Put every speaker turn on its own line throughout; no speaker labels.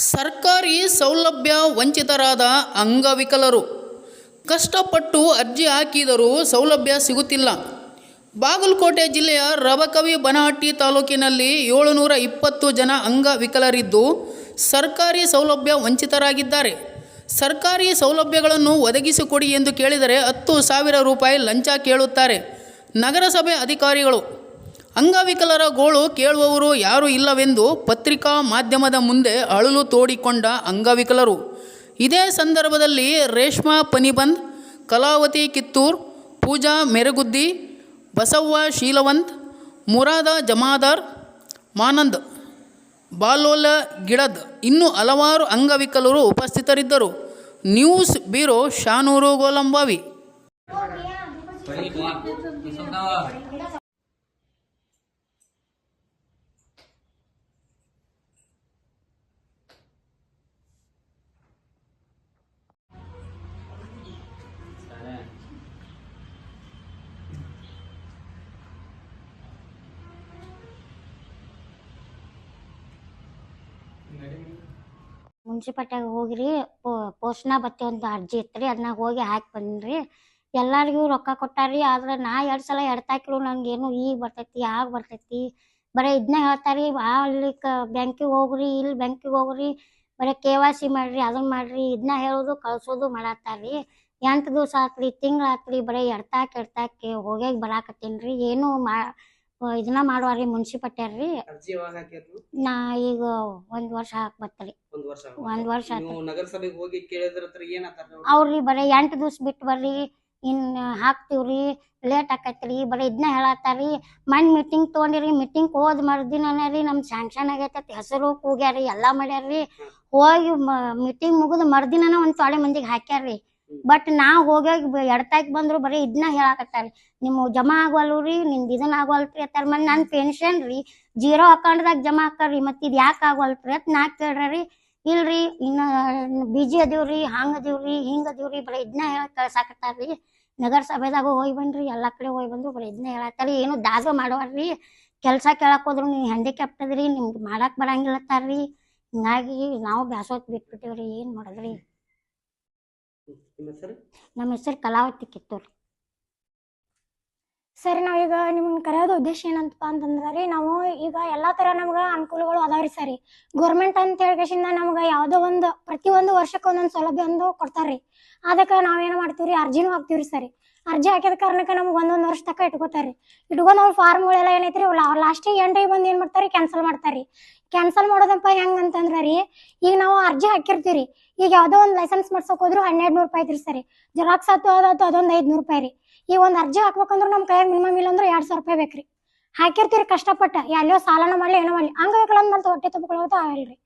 ಸರ್ಕಾರಿ ಸೌಲಭ್ಯ ವಂಚಿತರಾದ ಅಂಗವಿಕಲರು ಕಷ್ಟಪಟ್ಟು ಅರ್ಜಿ ಹಾಕಿದರೂ ಸೌಲಭ್ಯ ಸಿಗುತ್ತಿಲ್ಲ. ಬಾಗಲಕೋಟೆ ಜಿಲ್ಲೆಯ ರಬಕವಿ ಬನಹಟ್ಟಿ ತಾಲೂಕಿನಲ್ಲಿ 720 ಜನ ಅಂಗವಿಕಲರಿದ್ದು ಸರ್ಕಾರಿ ಸೌಲಭ್ಯ ವಂಚಿತರಾಗಿದ್ದಾರೆ. ಸರ್ಕಾರಿ ಸೌಲಭ್ಯಗಳನ್ನು ಒದಗಿಸಿಕೊಡಿ ಎಂದು ಕೇಳಿದರೆ 10,000 ರೂಪಾಯಿ ಲಂಚ ಕೇಳುತ್ತಾರೆ ನಗರಸಭೆ ಅಧಿಕಾರಿಗಳು. ಅಂಗವಿಕಲರ ಗೋಳು ಕೇಳುವವರು ಯಾರೂ ಇಲ್ಲವೆಂದು ಪತ್ರಿಕಾ ಮಾಧ್ಯಮದ ಮುಂದೆ ಅಳಲು ತೋಡಿಕೊಂಡ ಅಂಗವಿಕಲರು. ಇದೇ ಸಂದರ್ಭದಲ್ಲಿ ರೇಷ್ಮಾ ಪನಿಬಂದ್, ಕಲಾವತಿ ಕಿತ್ತೂರ್, ಪೂಜಾ ಮೆರಗುದ್ದಿ, ಬಸವ್ವ ಶೀಲವಂತ್, ಮುರಾದ ಜಮಾದಾರ್, ಮಾನಂದ್ ಬಾಲೋಲ ಗಿಡದ್ ಇನ್ನೂ ಹಲವಾರು ಅಂಗವಿಕಲರು ಉಪಸ್ಥಿತರಿದ್ದರು. News bureau ಶಾನೂರು ಗೋಲಂಬಾವಿ.
ಮುನ್ಸಿಪಾಲ್ಟಿಯಾಗ ಹೋಗಿರಿ ಪೋಸ್ಟ್ನ ಬತ್ತಿ ಒಂದು ಅರ್ಜಿ ಇತ್ತು ರೀ, ಅದನ್ನ ಹೋಗಿ ಹಾಕಿ ಬಂದ್ರಿ. ಎಲ್ಲರಿಗೂ ರೊಕ್ಕ ಕೊಟ್ಟಾರಿ. ಆದ್ರೆ ನಾ 2 ಸಲ ಎಡ್ತಾಕಿರು ನನಗೇನು ಈಗ ಬರ್ತೈತಿ ಆಗ ಬರ್ತೈತಿ ಬರೀ ಇದನ್ನ ಹೇಳ್ತಾರಿ. ಅಲ್ಲಿ ಬ್ಯಾಂಕಿಗೆ ಹೋಗ್ರಿ, ಇಲ್ಲಿ ಬ್ಯಾಂಕಿಗೆ ಹೋಗ್ರಿ, ಬರೀ KYC ಮಾಡ್ರಿ, ಅದನ್ನ ಮಾಡ್ರಿ, ಇದನ್ನ ಹೇಳೋದು ಕಳ್ಸೋದು ಮಾಡತ್ತಾರ್ರಿ. 8 ದಿವಸ ಆತ್ರಿ, ತಿಂಗಳು ಆತ್ರಿ, ಬರೀ ಎಡ್ತಾಕಿ ಹೋಗ್ಯಾಗ ಬರಾಕತ್ತೀನಿ ರೀ. ಏನು ಇದನ್ನ ಮಾಡುವಾರಿ ಮುನ್ಸಿಪಾಲ್ಟಿಯಾರ್ರಿ. ನಾ ಈಗ 1 ವರ್ಷ ಹಾಕಿ ಬರ್ತರಿ. 1 ವರ್ಷ
ನಗರಸಭೆಗೆ ಹೋಗಿ ಕೇಳಿದ್ರ
ಅವ್ರಿ ಬರೀ 8 ದಿವಸ ಬಿಟ್ಟು ಬರ್ರಿ, ಇನ್ ಹಾಕ್ತಿವ್ರಿ, ಲೇಟ್ ಆಕೈತ್ರಿ, ಬರೀ ಇದನ್ನ ಹೇಳತ್ತಾರಿ. ಮನ್ ಮೀಟಿಂಗ್ ತೊಗೊಂಡಿರಿ, ಮೀಟಿಂಗ್ ಹೋದ್ ಮರ್ದಿನ ರೀ ನಮ್ ಸ್ಯಾಂಕ್ಷನ್ ಆಗೈತಿ, ಹೆಸರು ಕೂಗ್ಯಾರಿ, ಎಲ್ಲಾ ಮಾಡ್ಯಾರ್ರಿ. ಹೋಗಿ ಮೀಟಿಂಗ್ ಮುಗಿದ ಮರ್ದಿನ ಒಂದ್ ತೊಳೆ ಮಂದಿಗೆ ಹಾಕ್ಯಾರ್ರಿ. ಬಟ್ ನಾ ಹೋಗ್ಯಾಗ ಎಡ್ತಾಕಿ ಬಂದ್ರು ಬರೀ ಇದನ್ನ ಹೇಳಾಕತ್ತಾರಿ, ನಿಮ್ ಜಮಾ ಆಗವಲ್ರಿ, ನಿಮ್ದು ಇದನ್ನ ಆಗವಲ್ರಿ ಅತ್ತಾರ. ಮನ್ ನನ್ ಪೆನ್ಷನ್ ರೀ 0 ಅಕೌಂಟ್ದಾಗ ಜಮಾ ಹಾಕಾರಿ, ಮತ್ ಇದ್ ಯಾಕೆ ಆಗವಲ್ರಿ ಅಂತ ನಾ ಕೇಳ್ರಿ. ಇಲ್ರಿ ಇನ್ನ ಬಿಜಿ ಅದೀವ್ರಿ, ಹಂಗ ಅದೀವ್ರಿ, ಹಿಂಗ ಅದೀವ್ರಿ, ಬರೀ ಇದನ್ನ ಹೇಳ ಕಳ್ಸಾಕತ್ತಾರ್ರಿ. ನಗರಸಭೆದಾಗ ಹೋಗಿ ಬನ್ರಿ, ಎಲ್ಲಾ ಕಡೆ ಹೋಗಿ ಬಂದ್ರು ಬರೀ ಇದನ್ನ ಹೇಳತ್ತಾರಿ. ಏನು ದಾಸ ಮಾಡವಾರ್ರಿ. ಕೆಲ್ಸ ಕೇಳಕ್ ಹೋದ್ರು ನೀವು ಹ್ಯಾಂಡಿಕ್ಯಾಪ್ಟ್ ಅದ್ರಿ, ನಿಮ್ಗೆ ಮಾಡಾಕ್ ಬರಂಗಿಲ್ಲತ್ತಾರ್ರಿ. ಹಿಂಗಾಗಿ ನಾವು ಬ್ಯಾಸೋತ್ ಬಿಟ್ಬಿಟ್ಟಿವ್ರಿ. ಏನ್ ಮಾಡೋದ್ರಿ. ನಮ್ಮ ಹೆಸರು ಕಲಾವತಿ ಕಿತ್ತೂರ್.
ಸರಿ, ನಾವೀಗ ನಿಮ್ಮನ್ನ ಕರೆಯೋದು ಉದ್ದೇಶ ಏನಂತಪ್ಪ ಅಂತಂದ್ರೆ ನಾವು ಈಗ ಎಲ್ಲಾ ತರ ನಮ್ಗೆ ಅನುಕೂಲಗಳು ಅದಾವ್ರಿ. ಸರಿ, ಗೌರ್ಮೆಂಟ್ ಅಂತ ಹೇಳಿಕೆಶಿಂದ ನಮ್ಗೆ ಯಾವುದೋ ಒಂದು ಪ್ರತಿಯೊಂದು ವರ್ಷಕ್ಕೆ ಒಂದೊಂದು ಸೌಲಭ್ಯ ಒಂದು ಕೊಡ್ತಾರ್ರಿ. ಅದಕ್ಕೆ ನಾವೇನು ಮಾಡ್ತೀವ್ರಿ, ಅರ್ಜಿನೂ ಹಾಕ್ತಿವ್ರಿ. ಸರಿ, ಅರ್ಜಿ ಹಾಕಿದ ಕಾರಣಕ್ಕೆ ನಮ್ಗೆ 1 ವರ್ಷ ತನಕ ಇಟ್ಕೋತಾರ್ರಿ. ಇಟ್ಕೊಂಡು ಅವ್ರ ಫಾರ್ಮ್ಗಳೆಲ್ಲ ಏನೈತ್ರಿ ಲಾಸ್ಟಿಗೆ ಎಂಟ್ರಿ ಬಂದು ಏನ್ ಮಾಡ್ತಾರಿ, ಕ್ಯಾನ್ಸಲ್ ಮಾಡ್ತಾರ್ರಿ. ಕ್ಯಾನ್ಸಲ್ ಮಾಡೋದಪ್ಪ ಹೆಂಗ್ ಅಂತಂದ್ರ ರೀ, ಈಗ ನಾವು ಅರ್ಜಿ ಹಾಕಿರ್ತೀವ್ರಿ, ಈಗ ಯಾವ್ದೋ ಒಂದು ಲೈಸೆನ್ಸ್ ಮಾಡ್ಸಕ್ ಹೋದ್ರು 1200 ರೂಪಾಯಿ ಐತ್ರಿ. ಸರಿ, ಜೆರಾಕ್ಸ್ ಅದೊಂದು 500 ರೂಪಾಯಿ ರೀ. ಈ ಒಂದು ಅರ್ಜಿ ಹಾಕ್ಬೇಕಂದ್ರೆ ನಮ್ಮ ಕೈಯಾಗ ಮಿನಿಮಮ್ ಇಲ್ಲಂದ್ರೆ 2000 ರೂಪಾಯಿ ಬೇಕ್ರಿ. ಹಾಕಿರ್ತೀರಿ ಕಷ್ಟಪಟ್ಟ, ಎಲ್ಲೋ ಸಾಲನ ಮಾಡ್ಲಿ ಏನೋ ಮಾಡ್ಲಿ, ಅಂಗವಿಕಲಂದ್ ಮತ್ತೆ ಹೊಟ್ಟೆ ತುಂಬಿಕೊಳ್ಳೋದು ಆಗಲ್ರಿ.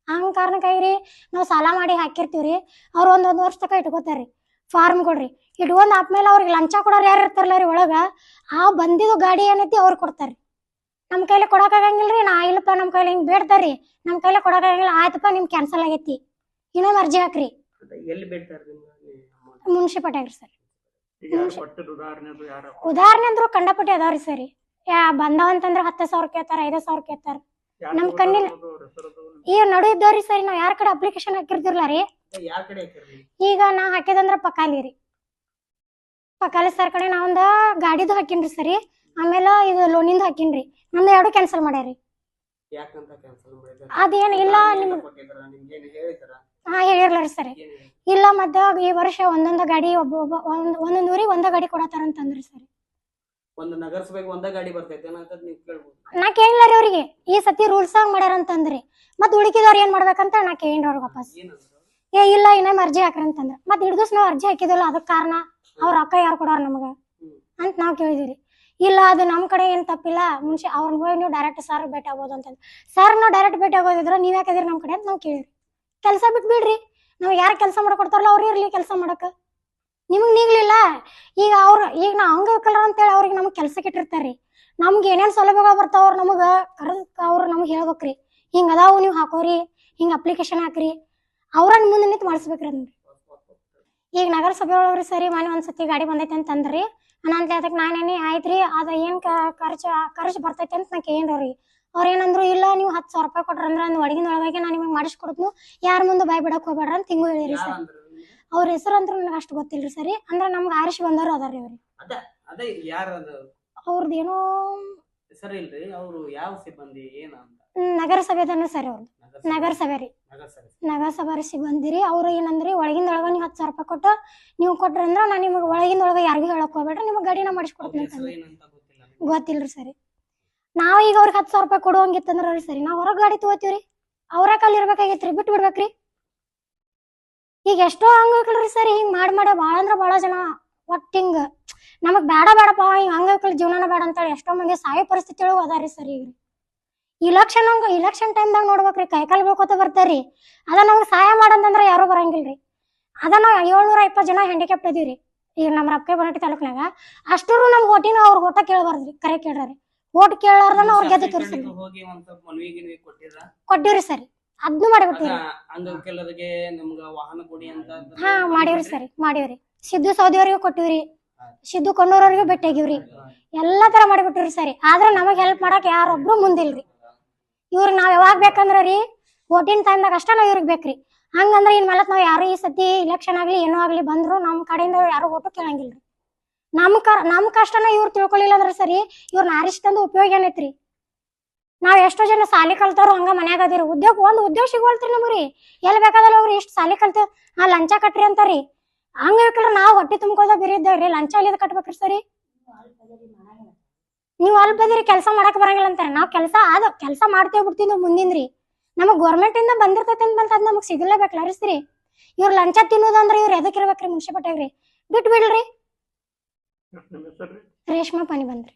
ಹಂಗ ಕಾರಣಕ್ಕಾಗಿರಿ ನಾವು ಸಾಲ ಮಾಡಿ ಹಾಕಿರ್ತೀವ್ರಿ. ಅವ್ರು 1 ವರ್ಷ ತನಕ ಇಟ್ಕೋತಾರ್ರಿ ಫಾರ್ಮ್ ಕೊಡ್ರಿ. ಇಟ್ಕೊಂಡ್ ಆದ್ಮೇಲೆ ಅವ್ರಿಗೆ ಲಂಚ ಕೊಡೋರು ಯಾರು ಇರ್ತಾರಲ್ಲ ರೀ ಒಳಗ, ಆ ಬಂದಿದ್ದು ಗಾಡಿ ಏನೈತಿ ಅವ್ರು ಕೊಡ್ತಾರ್ರಿ. ನಮ್ ಕೈಲಿ ಕೊಡಕ್ ಆಗಂಗಿಲ್ರಿ. ನಾ ಇಲ್ಲಪ್ಪ ನಮ್ ಕೈಲಿ ಹಿಂಗ್ ಬೇಡ್ತಾರ್ರಿ, ನಮ್ ಕೈಲಿ ಕೊಡಕ್ ಆಗಂಗಿಲ್ಲ, ಆಯ್ತಪ್ಪ ನಿಮ್ ಕ್ಯಾನ್ಸಲ್ ಆಗೈತಿ, ಇನ್ನೊಂದು ಅರ್ಜಿ ಹಾಕ್ರಿ. ಮುನ್ಸಿಪಾಲ್ಟಿಯಾಗ್ರಿ. ಸರ್, ಉದಾಹರಣೆ ಅಂದ್ರು ಕಂಡಪಟ್ಟಿ ಅದಾವ್ರಿ. ಸರಿ, ಬಂದಾವಂತಂದ್ರ 10,000 ಕೇಳ್ತಾರ, 5,000 ಕೇಳ್ತಾರ. ನಮ್ ಕಣ್ಣಿಲ್ಲ ಈಗ ನಡು ಇದ್ದವ್ರಿ. ಸರಿ, ನಾವ್ ಯಾರ ಕಡೆ ಅಪ್ಲಿಕೇಶನ್ ಹಾಕಿರ್ತಿರ್ಲ ರೀ, ಈಗ ನಾ ಹಾಕಿದಂದ್ರ ಪಕಾಲಿ ರೀ, ಪಕಾಲಿ ಸರ್ ಕಡೆ ನಾ ಒಂದ ಗಾಡಿದು ಹಾಕಿನ್ರಿ. ಸರಿ, ಆಮೇಲೆ ಇದು ಲೋನಿಂದ ಹಾಕಿನ್ರಿ. ನಮ್ದು 2 ಕ್ಯಾನ್ಸಲ್ ಮಾಡ್ಯಾರಿ. ಅದೇನ್ ಇಲ್ಲ ಹೇಳಿರ್ಲಾರಿ. ಸರಿ, ಇಲ್ಲ ಮತ್ತ ಈ ವರ್ಷ ಒಂದೊಂದ ಗಾಡಿ ಒಂದೊಂದ್ ಊರಿಗೆ ಒಂದ ಗಾಡಿ ಕೊಡತಾರ ಅಂತಂದ್ರಿ. ಸರಿ, ನಾ ಕೇಳಿಲ್ಲಾರಿ ಅವ್ರಿಗೆ, ಈ ಸತಿ ರೂಲ್ಸ್ ಆಗಿ ಮಾಡ್ಯಾರ ಅಂತಂದ್ರಿ. ಮತ್ ಉಳಿಕಿದವ್ರು ಏನ್ ಮಾಡ್ಬೇಕಂತ ನಾ ಕೇಳಿನ್ರಿ ಅವ್ರಿಗೆ ವಾಪಸ್. ಇಲ್ಲ ಇನ್ನೊಮ್ಮೆ ಅರ್ಜಿ ಹಾಕ್ರಿ ಅಂತಂದ್ರ, ಮತ್ ಹಿಡ್ದಸ್ ನಾವ್ ಅರ್ಜಿ ಹಾಕಿದಿಲ್ಲ, ಅದಕ್ ಕಾರಣ ಅವ್ರ ರೊಕ್ಕ ಯಾರು ಕೊಡೋರ ನಮಗ ಅಂತ ನಾವ್ ಕೇಳಿದಿರಿ. ಇಲ್ಲ ಅದು ನಮ್ ಕಡೆ ಏನ್ ತಪ್ಪಿಲ್ಲ, ಅವ್ರನ್ನ ಹೋಗಿ ನೀವು ಡೈರೆಕ್ಟ್ ಸರ್ ಭೇಟಿ ಆಗ್ಬೋದು ಅಂತಂದ್. ಸರ್ ನಾವು ಡೈರೆಕ್ಟ್ ಭೇಟಿ ಆಗೋದಿದ್ರ ನೀವ್ ಯಾಕದಿರಿ ನಮ್ ಕಡೆ ಅಂತ ನಾವ್ ಕೇಳಿರಿ. ಕೆಲಸ ಬಿಟ್ಬಿಡ್ರಿ, ನಾವ್ ಯಾರು ಕೆಲಸ ಮಾಡ್ಕೊಡ್ತಾರಲ್ಲ ಅವ್ರು ಇರ್ಲಿ ಕೆಲಸ ಮಾಡಕ್, ನಿಮಗ್ ನೀಗ್ಲಿಲ್ಲ. ಈಗ ನಾ ಅಂಗವಿಕಲರ ಅಂತೇಳಿ ಅವ್ರಿಗೆ ನಮಗ್ ಕೆಲ್ಸಕ್ಕೆ ಇಟ್ಟಿರ್ತಾರ್ರಿ. ನಮ್ಗೆ ಏನೇನ್ ಸೌಲಭ್ಯಗಳು ಬರ್ತಾವ ಅವ್ರು ನಮಗ ಅವ್ರು ನಮಗ್ ಹೇಳ್ಬೇಕ್ರಿ, ಹಿಂಗ ಅದಾವು ನೀವ್ ಹಾಕೋರಿ, ಹಿಂಗ ಅಪ್ಲಿಕೇಶನ್ ಹಾಕ್ರಿ, ಅವ್ರನ್ನ ಮುಂದೆ ನಿಂತು ಮಾಡಿಸ್ಬೇಕ್ರಿ ಅದನ್ನ. ಈಗ ನಗರಸಭೆ ಒಳಗ್ರಿ. ಸರಿ, ಮನೆ ಒಂದ್ಸತಿ ಗಾಡಿ ಬಂದೈತೆ ಅಂತಂದ್ರಿ, ಅದಕ್ಕೆ ನಾನೇನಿ ಆಯ್ತ್ರಿ, ಅದ ಏನ್ ಖರ್ಚು ಬರ್ತೈತಿ ಅಂತ ನಾ ಕೇಳಿನ್ರಿ ಅವ್ರಿಗೆ. ಅವ್ರ ಏನಂದ್ರು ಇಲ್ಲ ನೀವು 10,000 ರೂಪಾಯಿ ಕೊಟ್ರಂದ್ರ ಅಂದ್ ಒಳಗಿನೊಳಗೆ ನಾನು ನಿಮಗೆ ಮಾಡಿಸ್ಕೊಡ್ತೀನಿ, ಯಾರ ಮುಂದೆ ಬಾಯ್ ಬಿಡಕ್ ಹೋಗ್ಬೇಡ್ರ ಅಂತ ಹಿಂಗೂ ಹೇಳಿರಿ ಸರ್. ಅವ್ರ ಹೆಸರು ಅಂತೂ ನನಗೆ ಅಷ್ಟು ಗೊತ್ತಿಲ್ರಿ ಸರಿ. ಅಂದ್ರೆ ನಮ್ಗೆ ಆರಿಸಿ ಬಂದವ್ರು ಅದಾರಿ ಅವ್ರಿ.
ಅದೇ ಯಾರ
ಅವ್ರದ್ದು ಏನೋ
ಹೆಸರು ಇಲ್ರಿ, ಅವರು ಯಾವ ಸಿಬ್ಬಂದಿ ಏನ ಅಂತ?
ನಗರಸಭೆದನ್ನ ಸರಿ. ಅವ್ರದ್ದು ನಗರಸಭೆ ರೀ, ನಗರಸಭೆ ಸಿಬ್ಬಂದಿ ರೀ. ಅವ್ರು ಏನಂದ್ರಿ ಒಳಗಿಂದೊಳಗ ನೀವು 10,000 ರೂಪಾಯಿ ಕೊಟ್ಟು ನೀವು ಕೊಟ್ರಿ ಅಂದ್ರ ನಾನು ನಿಮಗೆ ಒಳಗಿಂದೊಳಗ ಯಾರಿಗೂ ಹೇಳಕ್ ಹೋಗ್ಬೇಡ್ರಿ, ನಿಮಗೆ ಗಾಡಿನ ಮಾಡಿಸ್ಕೊಡ್ತೀನಿ ಅಂತ. ಗೊತ್ತಿಲ್ರಿ ಸರಿ. ನಾವ್ ಈಗ ಅವ್ರಿಗೆ 10,000 ರೂಪಾಯಿ ಕೊಡುವಂಗಿತ್ತಂದ್ರ ಸರಿ ನಾವ್ ಹೊರಗ್ ಗಾಡಿ ತಗೋತೀವ್ರಿ, ಅವ್ರ ಕಲ್ಲಿ ಇರ್ಬೇಕಾಗಿತ್ರಿ, ಬಿಟ್ಟು ಬಿಡ್ಬೇಕ್ರಿ. ಈಗ ಎಷ್ಟೋ ಹಂಗಲ್ರಿ ಸರಿ, ಹಿಂಗ್ ಮಾಡಿ ಬಾಳ ಅಂದ್ರ ಬಾಳ ಜನ ಒಟ್ಟಿಂಗ್ ನಮಗ್ ಬೇಡ ಬೇಡಪ್ಪ ಹಿಂಗ್ ಹಂಗಲ್ ಜೀವನನ ಬೇಡ ಅಂತೇಳಿ ಎಷ್ಟೋ ಮಂದಿ ಸಾಯೋ ಪರಿಸ್ಥಿತಿ ಒಳಗ ಅದಾರಿ ಸರ್. ಈಗ ಇಲೆಕ್ಷನ್ ಟೈಮ್ದಾಗ ನೋಡ್ಬೇಕ್ರಿ, ಕೈಕಾಲ್ ಬೀಳ್ಕೊತ ಬರ್ತಾರ್ರಿ. ಅದ ನಮ್ಗೆ ಸಹಾಯ ಮಾಡಂತಂದ್ರ ಯಾರು ಬರಂಗಿಲ್ರಿ. ಅದ ನಾವ್ 720 ಜನ ಹ್ಯಾಂಡಿಕ್ಯಾಪ್ಟ್ ಇದೀವ್ರಿ ಈಗ ನಮ್ಮ ರೊಕ್ಕ ಬನಟ್ಟಿ ತಾಲೂಕ್ನಾಗ. ಅಷ್ಟೂ ನಮ್ ಓಟಿನ ಅವ್ರ ಓಟ ಕೇಳಬಾರ್ದ್ರಿ, ಕರೆ ಕೇಳ್ರಿ. ಓಟ್ ಕೇಳಾರ್ದನ ಅವ್ರ ಗೆದ್ದು ತೋರಿಸ್ರಿ ಕೊಟ್ಟಿವ್ರಿ ಸರಿ. ಅದ್ನು ಮಾಡಿಬಿಟ್ಟಿವ್ರಿ.
ಅಂಗವಿಕಲರಿಗೆ ನಮ್ಗ ವಾಹನ ಕೊಡಿ ಅಂತ
ಹಾ ಮಾಡಿವ್ರಿ ಸರಿ, ಮಾಡಿವ್ರಿ. ಸಿದ್ದು ಸೌದಿಯವ್ರಿಗೂ ಕೊಟ್ಟಿವ್ರಿ, ಸಿದ್ದು ಕೊಂಡೂರವ್ರಿಗೂ ಭೇಟಿಯಾಗಿವ್ರಿ, ಎಲ್ಲಾ ತರ ಮಾಡಿಬಿಟ್ಟಿವ್ರಿ ಸರಿ. ಆದ್ರ ನಮಗ್ ಹೆಲ್ಪ್ ಮಾಡಕ್ ಯಾರೊಬ್ರು ಮುಂದಿಲ್ರಿ. ಇವ್ರಿಗೆ ನಾವ್ ಯಾವಾಗ ಬೇಕಂದ್ರ ರೀ ಓಟಿನ ಟೈಮ್ದಾಗ ಅಷ್ಟ ನಾವ್ ಇವ್ರಿಗೆ ಬೇಕ್ರಿ. ಹಂಗಂದ್ರ ಇನ್ ಮೇಲತ್ ನಾವ್ ಯಾರು ಈ ಸತಿ ಇಲೆಕ್ಷನ್ ಆಗ್ಲಿ ಏನೋ ಆಗ್ಲಿ ಬಂದ್ರು ನಮ್ ಕಡೆಯಿಂದ ಯಾರು ಓಟು ಕೇಳಂಗಿಲ್ರಿ. ನಮ್ ಕಷ್ಟನ ಇವ್ರು ತಿಳ್ಕೊಳಿಲ್ಲ ಅಂದ್ರ ಸರಿ ಇವ್ರನ್ನ ಆರಿಸ್ತಂದು ಉಪಯೋಗ ಏನೈತ್ರಿ? ನಾವ್ ಎಷ್ಟೋ ಜನ ಸಾಲಿ ಕಲ್ತವ್ರು ಹಂಗ ಮನ್ಯಾಗ ಅದಿರಿ, ಒಂದ್ ಉದ್ಯೋಗ ಸಿಗೋಲ್ತ್ರಿ ನಮ್ರಿ. ಎಲ್ಲಿ ಬೇಕಾದಲ್ಲ ಅವ್ರಿ ಇಷ್ಟ ಸಾಲಿ ಕಲ್ತೇವ್ ಲಂಚ ಕಟ್ರಿ ಅಂತಾರಿ. ಹಂಗ ನಾವ್ ಹೊಟ್ಟಿ ತುಂಬ್ಕೋದ ಬೇರೆ ಇದ್ದೇವ್ರಿ, ಲಂಚ ಎಲ್ಲಿದ್ ಕಟ್ಬೇಕ್ರಿ ಸರಿ? ನೀವ್ ಅಲ್ಪದಿರಿ ಕೆಲ್ಸ ಮಾಡಕ್ ಬರಂಗಿಲ್ಲ ಅಂತಾರ. ನಾವ್ ಕೆಲ್ಸ ಮಾಡ್ತೇವ್ ಬಿಡ್ತೀವಿ ಮುಂದಿಂದ್ರಿ. ನಮಗ್ ಗೌರ್ಮೆಂಟ್ ಇಂದ ಬಂದಿರ್ತೈತಿ ಅಂತ ಅದ್ ನಮಗ್ ಸಿಗಲೇಬೇಕಲ್ಲ ರೀ. ಇವ್ರ ಲಂಚ ತಿನ್ನೋದಂದ್ರ ಇವ್ರ ಎದಕ್ ಇರ್ಬೇಕ್ರಿ? ಮುನ್ಸಿಪಾಲ್ಟಿಯಾಗ್ರಿ ಬಿಟ್ ಬಿಡ್ರಿ. ರೇಷ್ಮಾ ಪನಿ ಬಂದ್ರಿ.